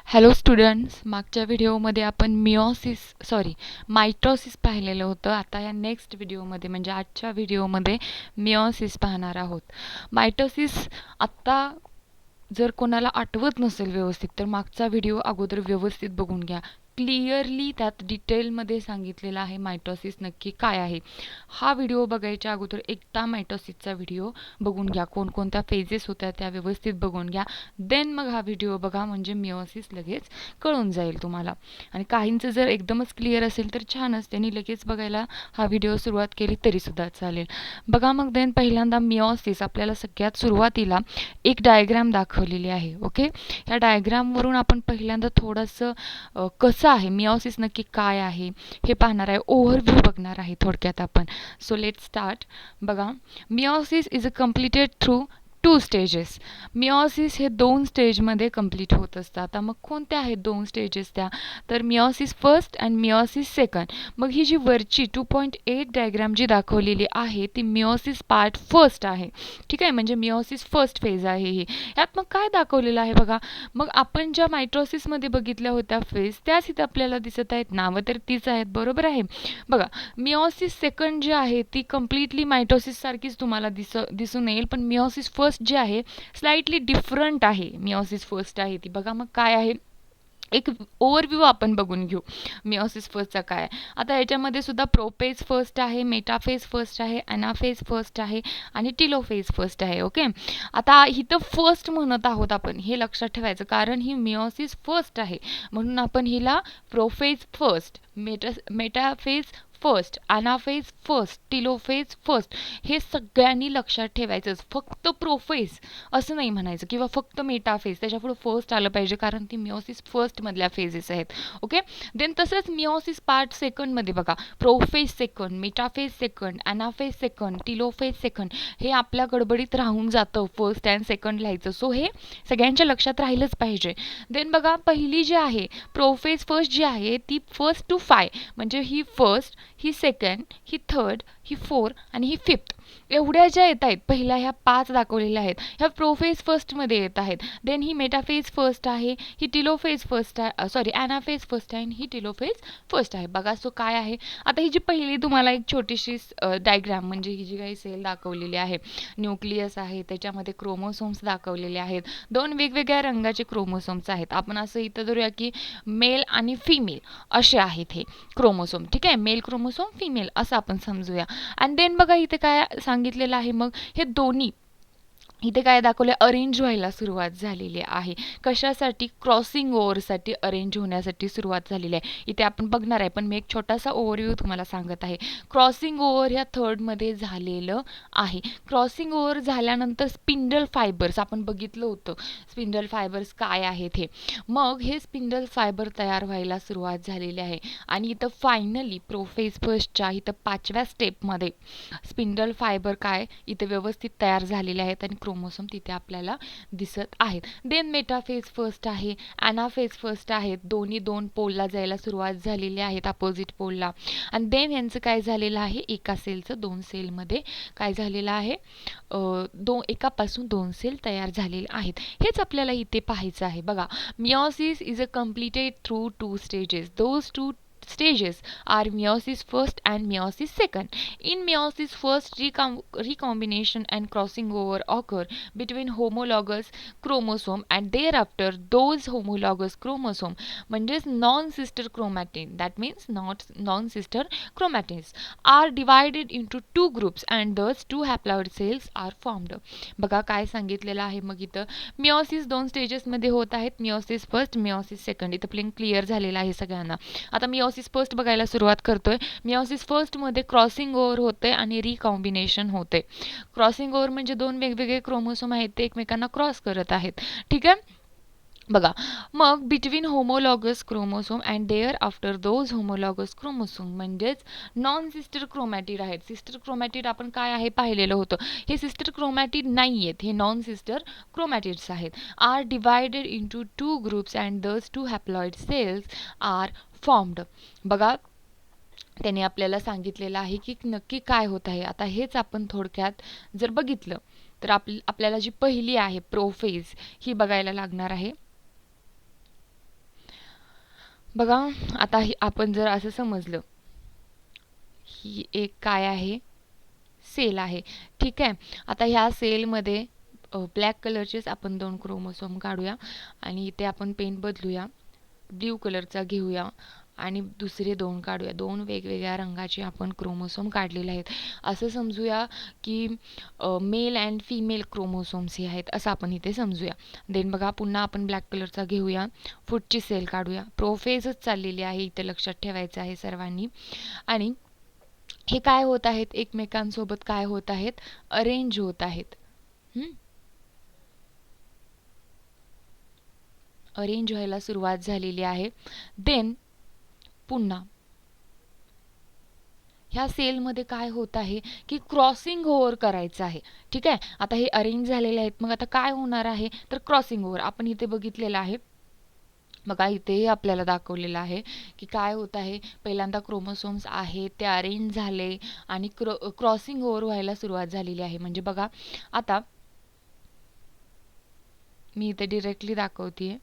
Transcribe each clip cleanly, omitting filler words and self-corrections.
Hello students, मागच्या व्हिडिओमध्ये आपण मायटोसिस पाहिलेलं होतं. आता या नेक्स्ट व्हिडिओमध्ये म्हणजे आजच्या व्हिडिओमध्ये मिओसिस पाहणार आहोत. मायटोसिस आत्ता जर कोणाला आठवत नसेल व्यवस्थित तर मागचा व्हिडिओ अगोदर व्यवस्थित बघून घ्या. क्लिअरली त्यात डिटेलमध्ये सांगितलेलं आहे मायटोसिस नक्की काय आहे. हा व्हिडिओ बघायच्या अगोदर एकदा मायटोसिसचा व्हिडिओ बघून घ्या. कोणकोणत्या फेजेस होत्या त्या व्यवस्थित बघून घ्या. देन मग हा व्हिडिओ बघा, म्हणजे मिओसिस लगेच कळून जाईल तुम्हाला. आणि काहींचं जर एकदमच क्लिअर असेल तर छानच, त्यांनी लगेच बघायला हा व्हिडिओ सुरुवात केली तरीसुद्धा चालेल. बघा मग देन पहिल्यांदा मिओसिस आपल्याला सगळ्यात सुरुवातीला एक डायग्राम दाखवलेली आहे. ओके, या डायग्रामवरून आपण पहिल्यांदा थोडंसं कसं आहे मिओसिस नक्की काय आहे हे पाहणार आहे. ओव्हरव्ह्यू बघणार आहे थोडक्यात आपण. So let start. बघा, meiosis is a completed through 2 stages. Meiosis हे 2 स्टेजमध्ये कंप्लीट होत असतं. आता मग कोणत्या आहेत 2 स्टेजेस त्या? तर meiosis first and meiosis second. मग ही जी वरची 2.8 डायग्राम जी दाखवलेली आहे ती मिओसिस पार्ट फर्स्ट आहे. ठीक आहे, म्हणजे मिओसिस फर्स्ट फेज आहे ही. यात मग काय दाखवलेलं आहे बघा. मग आपण ज्या मायटोसिसमध्ये बघितल्या होत्या फेज त्याच इथं आपल्याला दिसत आहेत. नावं तर तीच आहेत, बरोबर आहे. बघा, मिओसिस सेकंड जी आहे ती कम्प्लिटली मायटोसिस सारखीच तुम्हाला दिसून येईल, पण मिओसिस फर्स्ट जी आहे स्लाइटली डिफरंट आहे. मिओसिस फर्स्ट आहे ती. बघा मग काय आहे, एक ओव्हरव्ह्यू आपण बघून घेऊ मिओसिस फर्स्टचा काय आहे. आता याच्यामध्ये सुद्धा प्रोफेज फर्स्ट आहे, मेटाफेज फर्स्ट आहे, अनाफेज फर्स्ट आहे आणि टिलोफेज फर्स्ट आहे. ओके, आता इथं फर्स्ट म्हणत आहोत आपण, हे लक्षात ठेवायचं, कारण ही मिओसिस फर्स्ट आहे म्हणून आपण हिला prophase first, metaphase first, anaphase first, telophase first हे सगळ्यांनी लक्षात ठेवायचंच. फक्त प्रोफेज असं नाही म्हणायचं किंवा फक्त मेटाफेज, त्याच्यापुढे फर्स्ट आलं पाहिजे कारण ती मिओसिस फर्स्टमधल्या फेजेस आहेत. ओके, देन तसंच मिओसिस पार्ट सेकंडमध्ये बघा, prophase second, metaphase second, anaphase second, telophase second हे आपल्या गडबडीत राहून जातं फर्स्ट अँड सेकंड लिहायचं. सो हे सगळ्यांच्या लक्षात राहिलंच पाहिजे. देन बघा, पहिली जी आहे प्रोफेज फर्स्ट जी आहे ती 1 to 5, म्हणजे ही फर्स्ट, ही सेकंड, ही थर्ड, ही 4 आणि ही 5th एवढ्या ज्या येत आहेत पहिल्या ह्या 5 दाखवलेल्या आहेत ह्या प्रोफेज फर्स्टमध्ये येत आहेत. देन ही मेटाफेज फर्स्ट आहे, ही टिलोफेज फर्स्ट आहे, सॉरी अनाफेज फर्स्ट आहे आणि ही टिलोफेज फर्स्ट आहे. बघा सो काय आहे, आता ही जी पहिली तुम्हाला एक छोटीशी डायग्राम म्हणजे ही जी काही सेल दाखवलेली आहे, न्यूक्लियस आहे, त्याच्यामध्ये क्रोमोसोम्स दाखवलेले आहेत, 2 वेगवेगळ्या रंगाचे क्रोमोसोम्स आहेत. आपण असं इथं धरूया की मेल आणि फिमेल असे आहेत हे क्रोमोसोम. ठीक आहे, मेल क्रोमोसोम, फिमेल असं आपण समजूया. आणि देन बघा इथे काय सांगितलेलं आहे, मग हे दोन्ही इथे काय दाखवले, अरेंज व्हायला सुरुवात झालेली आहे. कशासाठी? क्रॉसिंग ओव्हरसाठी अरेंज होण्यासाठी सुरुवात झालेली आहे. इथे आपण बघणार आहे, पण मी एक छोटासा ओव्हरव्ह्यू तुम्हाला सांगत आहे. क्रॉसिंग ओव्हर ह्या थर्डमध्ये झालेलं आहे. क्रॉसिंग ओव्हर झाल्यानंतर स्पिंडल फायबर्स आपण बघितलं होतं, स्पिंडल फायबर्स काय आहेत हे. मग हे स्पिंडल फायबर तयार व्हायला सुरुवात झालेली आहे आणि इथं फायनली प्रोफेज फर्स्टच्या इथं 5व्या स्टेपमध्ये स्पिंडल फायबर काय इथे व्यवस्थित तयार झालेले आहेत आणि क्रोमोसोम तिथे आपल्याला दिसत आहेत. देन मेटाफेज फर्स्ट आहे, अनाफेज फर्स्ट आहेत, दोन्ही 2 पोलला जायला सुरुवात झालेली आहेत, अपोजिट पोलला. आणि देन यांचं काय झालेलं आहे, एका सेलचं 2 सेलमध्ये काय झालेलं आहे, एकापासून 2 सेल तयार झालेले आहेत. हेच आपल्याला इथे पाहायचं आहे. बघा, meiosis is a completed through 2 stages. Those 2 stages are meiosis first and meiosis second. In meiosis first, recombination and crossing over occur between homologous chromosome and thereafter those homologous chromosome म्हणजेच non-sister chromatin, that means not non-sister chromatids are divided into 2 groups and thus 2 haploid cells are formed. बघा काय सांगितलेलं आहे, मग इथं meiosis 2 स्टेजेसमध्ये होत आहेत, meiosis first, meiosis second. इथं प्लेन क्लिअर झालेलं आहे सगळ्यांना. आता मिओसिस फर्स्ट बघायला सुरुवात करतोय. मिओसिस फर्स्टमध्ये क्रॉसिंग ओव्हर होते आणि रिकॉम्बिनेशन होते. क्रॉसिंग ओव्हर म्हणजे 2 वेगवेगळे क्रोमोसोम आहेत ते एकमेकांना क्रॉस करत आहेत. ठीक आहे, बघा, मग between homologous chromosome and there after those homologous chromosome म्हणजेच नॉन सिस्टर क्रोमॅटिड आहेत. सिस्टर क्रोमॅटिड आपण काय आहे पाहिलेलं होतं, हे सिस्टर क्रोमॅटिड नाही आहेत, हे नॉन सिस्टर क्रोमॅटिड्स आहेत. Are divided into 2 groups and this 2 haploid cells are formed. बघा, त्याने आपल्याला सांगितलेलं आहे की नक्की काय होत आहे. आता हेच आपण थोडक्यात जर बघितलं तर आपल्याला जी पहिली आहे प्रोफेज ही बघायला लागणार आहे. बघा, आता आपण जर असं समजलं, ही एक काय आहे, सेल आहे. ठीक आहे. आता ह्या सेलमध्ये ब्लॅक कलरचेच आपण 2 क्रोमोसोम काढूया आणि इथे आपण पेन बदलूया. ब्ल्यू कलरचा घेऊया आणि दुसरे 2 काढूया. 2 वेगवेगळ्या रंगाचे आपण क्रोमोसोम काढलेले आहेत. असं समजूया की मेल अँड फिमेल क्रोमोसोम्स हे आहेत, असं आपण इथे समजूया. देन बघा, पुन्हा आपण ब्लॅक कलरचा घेऊया. पुढची सेल काढूया. प्रोफेजच चाललेली आहे, इथे लक्षात ठेवायचं आहे सर्वांनी. आणि हे काय होत आहेत, एकमेकांसोबत काय होत आहेत, अरेंज होत आहेत. अरेंज व्हायला सुरुवात झालेली आहे. देन पुन्हा ह्या सेलमध्ये काय होत आहे की क्रॉसिंग ओव्हर करायचं आहे. ठीक आहे. आता हे अरेंज झालेले आहेत, मग आता काय होणार आहे तर क्रॉसिंग ओव्हर. आपण इथे बघितलेलं आहे, बघा इथेही आपल्याला दाखवलेलं आहे की काय होत आहे. पहिल्यांदा क्रोमोसोम्स आहेत ते अरेंज झाले आणि क्रॉसिंग ओव्हर व्हायला सुरुवात झालेली आहे. म्हणजे बघा, आता मी इथे डिरेक्टली दाखवते.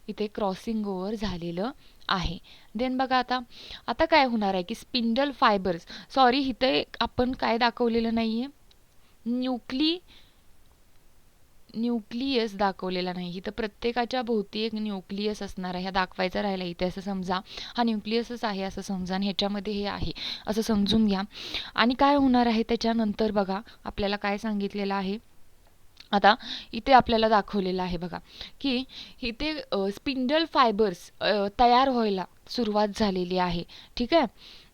इथे क्रॉसिंग ओव्हर झालेलं आहे. देन बघा, आता आता काय होणार आहे की स्पिंडल फायबर्स, सॉरी इथे आपण काय दाखवलेलं नाहीये, न्यूक्लियस दाखवलेला नाही. इथं प्रत्येकाच्या भोवती एक न्यूक्लियस असणार आहे, हा दाखवायचा राहिला इथे. असं समजा हा न्यूक्लियसच आहे असं समजा, आणि ह्याच्यामध्ये हे आहे असं समजून घ्या. आणि काय होणार आहे त्याच्यानंतर बघा, आपल्याला काय सांगितलेलं आहे, आता इथे आपल्याला दाखवलेलं आहे बघा की इथे स्पिंडल फायबर्स तयार व्हायला सुरुवात झालेली आहे. ठीक आहे.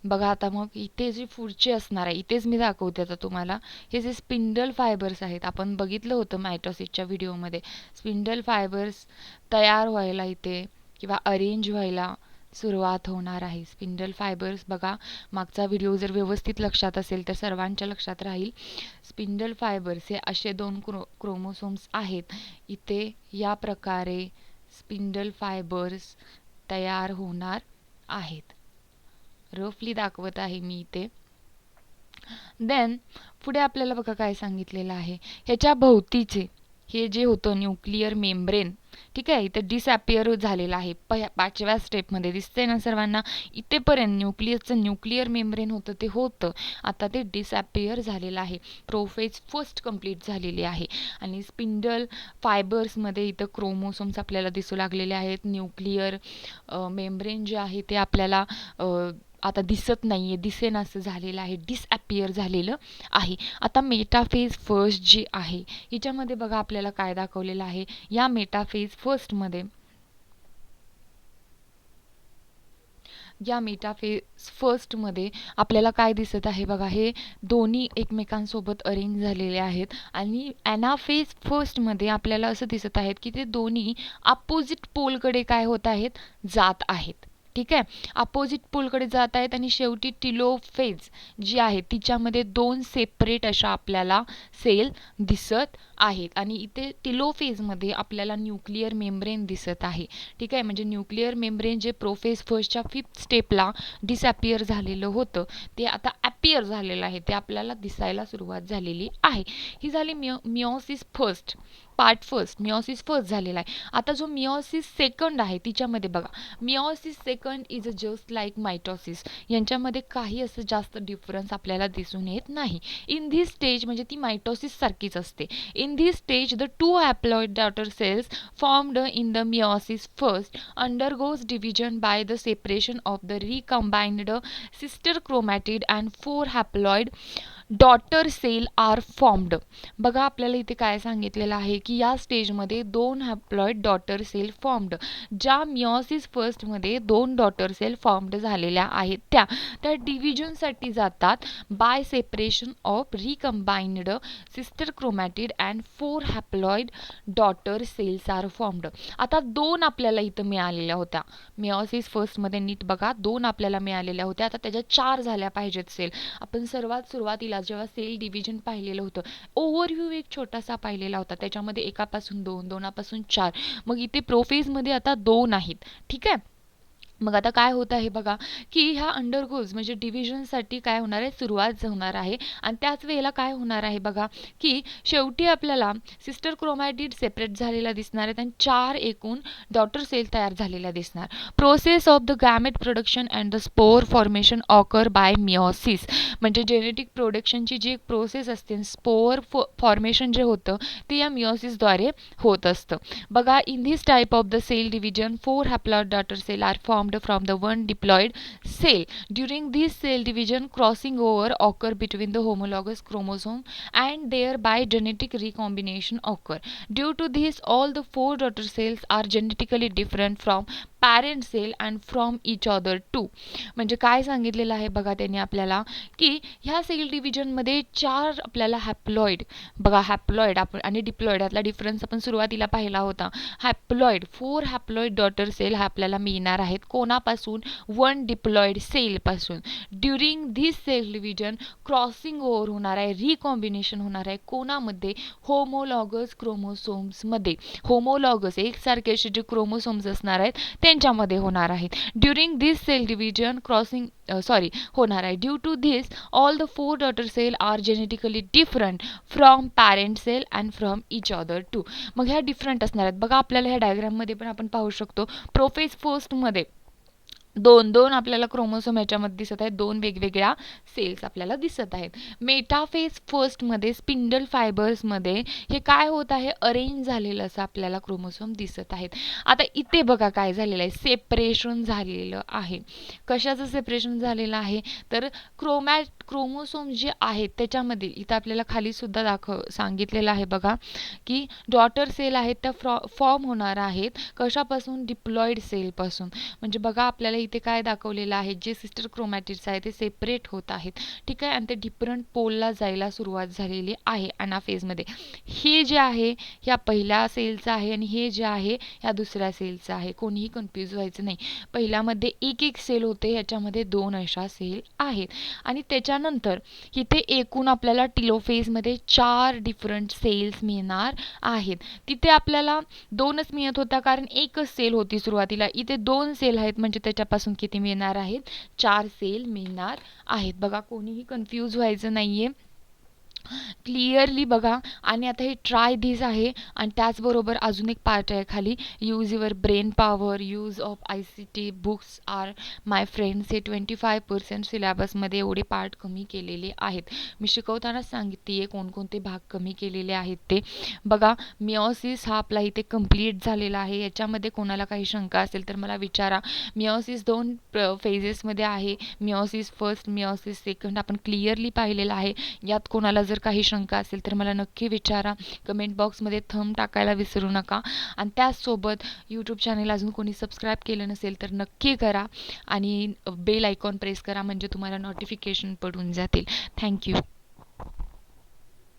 बघा, आता मग इथे जे पुढचे असणार आहे, इथेच मी दाखवते आता तुम्हाला. हे जे स्पिंडल फायबर्स आहेत, आपण बघितलं होतं मायटोसिसच्या व्हिडिओमध्ये, स्पिंडल फायबर्स तयार व्हायला इथे किंवा अरेंज व्हायला सुरुवात होणार आहे. स्पिंडल फायबर्स बघा, मागचा व्हिडिओ जर व्यवस्थित लक्षात असेल तर सर्वांच्या लक्षात राहील. स्पिंडल फायबर्स हे असे 2 क्रोमोसोम्स आहेत. इथे या प्रकारे स्पिंडल फायबर्स तयार होणार आहेत. रफली दाखवत आहे मी इथे. देन पुढे आपल्याला बघा काय सांगितलेलं आहे, ह्याच्या भोवतीचे हे जे होतं न्यूक्लिअर मेम्ब्रेन, ठीक आहे, इथे डिसअपिअर झालेलं आहे. 5व्या स्टेपमध्ये दिसतंय ना सर्वांना, इथेपर्यंत न्यूक्लिअर मेम्ब्रेन होतं ते होतं, आता ते डिसअपिअर झालेलं आहे. प्रोफेज फर्स्ट कंप्लीट झालेली आहे. आणि स्पिंडल फायबर्समध्ये इथं क्रोमोसोम्स आपल्याला दिसू लागलेले आहेत. न्यूक्लिअर मेम्ब्रेन जे आहे ते आपल्याला आता दिसत नाहीये, दिसेनासं झालेलं आहे, डिसअपिअर झालेलं आहे. आता मेटाफेज फर्स्ट जी आहे हिच्यामध्ये बघा आपल्याला काय दाखवलेलं आहे. या मेटाफेज फर्स्टमध्ये आपल्याला काय दिसत आहे बघा, हे दोन्ही एकमेकांसोबत अरेंज झालेले आहेत. आणि ॲनाफेज फर्स्टमध्ये आपल्याला असं दिसत आहेत की ते दोन्ही अपोजिट पोलकडे काय होत आहेत, जात आहेत. ठीक आहे. अपोजिट पोलकडे जात आहेत. आणि शेवटी टिलोफेज जी आहे तिच्यामध्ये 2 सेपरेट अशा आपल्याला सेल दिसत आहेत. आणि इथे टिलोफेजमध्ये आपल्याला न्यूक्लिअर मेम्ब्रेन दिसत आहे. ठीक आहे. म्हणजे न्यूक्लिअर मेम्ब्रेन जे प्रोफेज फर्स्टच्या 5th स्टेपला डिसअपिअर झालेलं होतं ते आता अपिअर झालेलं आहे, ते आपल्याला दिसायला सुरुवात झालेली आहे. ही झाली meiosis first, part first, meiosis first झालेला आहे. आता जो मिओसिस सेकंड आहे तिच्यामध्ये बघा, meiosis second is just like mitosis, यांच्यामध्ये काही असं जास्त डिफरन्स आपल्याला दिसून येत नाही. इन धिस स्टेज म्हणजे ती मायटोसिस सारखीच असते. In this stage the 2 haploid daughter cells formed in the meiosis first undergoes division by the separation of the recombined sister chromatid and 4 haploid daughter cell are formed. बघा, आपल्याला इथे काय सांगितलेलं आहे की या स्टेजमध्ये 2 हॅप्लॉइड डॉटर सेल फॉर्म्ड. ज्या मिओसिस फर्स्टमध्ये 2 डॉटर सेल फॉर्म्ड झालेल्या आहेत त्या डिव्हिजनसाठी जातात by separation of recombined sister chromatid and 4 haploid daughter cells are formed. आता 2 आपल्याला इथं मिळालेल्या होत्या मिओसिस फर्स्टमध्ये, नीट बघा, 2 आपल्याला मिळालेल्या होत्या. आता त्याच्या 4 झाल्या पाहिजेत सेल. आपण सर्वात सुरुवातीला जेव्हा सेल डिव्हिजन पाहिलेलं होतं, ओव्हरव्ह्यू एक छोटासा पाहिलेला होता, त्याच्यामध्ये 1पासून 2, 2पासून 4, मग इथे प्रोफेजमध्ये आता 2 आहेत. ठीक आहे. मग आता काय होत आहे बघा, की ह्या अंडरगोज म्हणजे डिव्हिजनसाठी काय होणार आहे, सुरुवात होणार आहे. आणि त्याच वेळेला काय होणार आहे बघा, की शेवटी आपल्याला सिस्टर क्रोमॅटिड सेपरेट झालेला दिसणार आहेत आणि 4 एकूण डॉटर सेल तयार झालेल्या दिसणार. Process of the gamete production and the spore formation occur by meiosis. म्हणजे जेनेटिक प्रोडक्शनची जी एक प्रोसेस असते, स्पोर फॉर्मेशन जे होतं ते या मिओसिसद्वारे होत असतं. बघा, in this type of the cell division 4 haploid daughter cell are formed from the one diploid cell. During this cell division, crossing over occur between the homologous chromosome and thereby genetic recombination occur. Due to this, all the 4 daughter cells are genetically different from parent cell and from each other too. म्हणजे काय सांगितलेलं आहे बघा त्यांनी आपल्याला, की ह्या sale डिव्हिजनमध्ये 4 आपल्याला हॅप्लॉइड, बघा हॅप्लॉइड आपण आणि डिप्लॉइड यातला डिफरन्स आपण सुरुवातीला पाहिला होता. हॅप्लॉइड 4 हॅप्लॉइड डॉटर सेल हा आपल्याला मिळणार आहेत. कोणापासून? 1 डिप्लॉइड सेलपासून. During this cell division crossing over होणार आहे, रिकॉम्बिनेशन होणार आहे. कोणामध्ये? होमोलॉगस क्रोमोसोम्समध्ये. होमोलॉगस एकसारखे असे जे क्रोमोसोम्स असणार आहेत त्यांच्यामध्ये होणार आहेत. During this cell division crossing होणार आहे. Due to this all the 4 daughter cell are genetically different from parent cell and from each other too. मग ह्या डिफरंट असणार आहेत. बघा आपल्याला ह्या डायग्राममध्ये पण आपण पाहू शकतो. प्रोफेज फर्स्टमध्ये 2 आपल्याला क्रोमोसोम याच्यामध्ये दिसत आहेत, 2 वेगवेगळ्या सेल्स आपल्याला दिसत आहेत. मेटाफेज फर्स्टमध्ये स्पिंडल फायबर्समध्ये हे काय होत आहे, अरेंज झालेलं असं आपल्याला क्रोमोसोम दिसत आहेत. आता इथे बघा काय झालेलं आहे, सेपरेशन झालेलं आहे. कशाचं सेपरेशन झालेलं आहे, तर क्रोमोसोम जे आहेत त्याच्यामध्ये इथं आपल्याला खाली सुद्धा सांगितलेलं आहे बघा, की डॉटर सेल आहेत त्या फॉर्म होणार आहेत कशापासून, डिप्लॉइड सेलपासून. म्हणजे बघा आपल्याला इथे काय दाखवलेलं आहे, जे सिस्टर क्रोमॅटिड्स आहे ते सेपरेट होत आहेत, ठीक आहे, आणि ते डिफरंट पोलला जायला सुरुवात झालेली आहे अनाफेजमध्ये. हे जे आहे ह्या पहिल्या सेलचं आहे आणि हे जे आहे ह्या दुसऱ्या सेलचं आहे. कोणीही कन्फ्यूज व्हायचं नाही. पहिल्यामध्ये एक सेल होते, ह्याच्यामध्ये 2 अशा सेल आहेत. आणि त्याच्यानंतर इथे एकूण आपल्याला टिलोफेजमध्ये 4 डिफरंट सेल्स मिळणार आहेत. तिथे आपल्याला 2च मिळत होता कारण एकच सेल होती सुरुवातीला. इथे 2 सेल आहेत म्हणजे त्याच्यापासून किती मिळणार आहेत, 4 सेल मिळणार आहेत. बघा कोणीही कन्फ्यूज व्हायचं नाहीये, क्लिअरली बघा. आणि आता हे ट्राय धिस आहे आणि त्याचबरोबर अजून एक पार्ट आहे खाली, use your brain power, use of ICT books or my friends. हे 25% सिलेबसमध्ये एवढे पार्ट कमी केलेले आहेत. मी शिकवतानाच सांगितली आहे कोणकोणते भाग कमी केलेले आहेत ते. बघा मिओसिस हा आपला इथे कंप्लीट झालेला आहे. याच्यामध्ये कोणाला काही शंका असेल तर मला विचारा. मिओसिस 2 फेजेसमध्ये आहे, मिओसिस फर्स्ट, मिओसिस सेकंड आपण क्लिअरली पाहिलेलं आहे. यात कोणाला जर काही शंका असेल तर मला नक्की विचारा. कमेंट बॉक्समध्ये थंब टाकायला विसरू नका. आणि त्याचसोबत यूट्यूब चॅनल अजून कोणी सबस्क्राईब केलं नसेल तर नक्की करा आणि बेल आयकॉन प्रेस करा म्हणजे तुम्हाला नोटिफिकेशन पडून जातील. थँक्यू.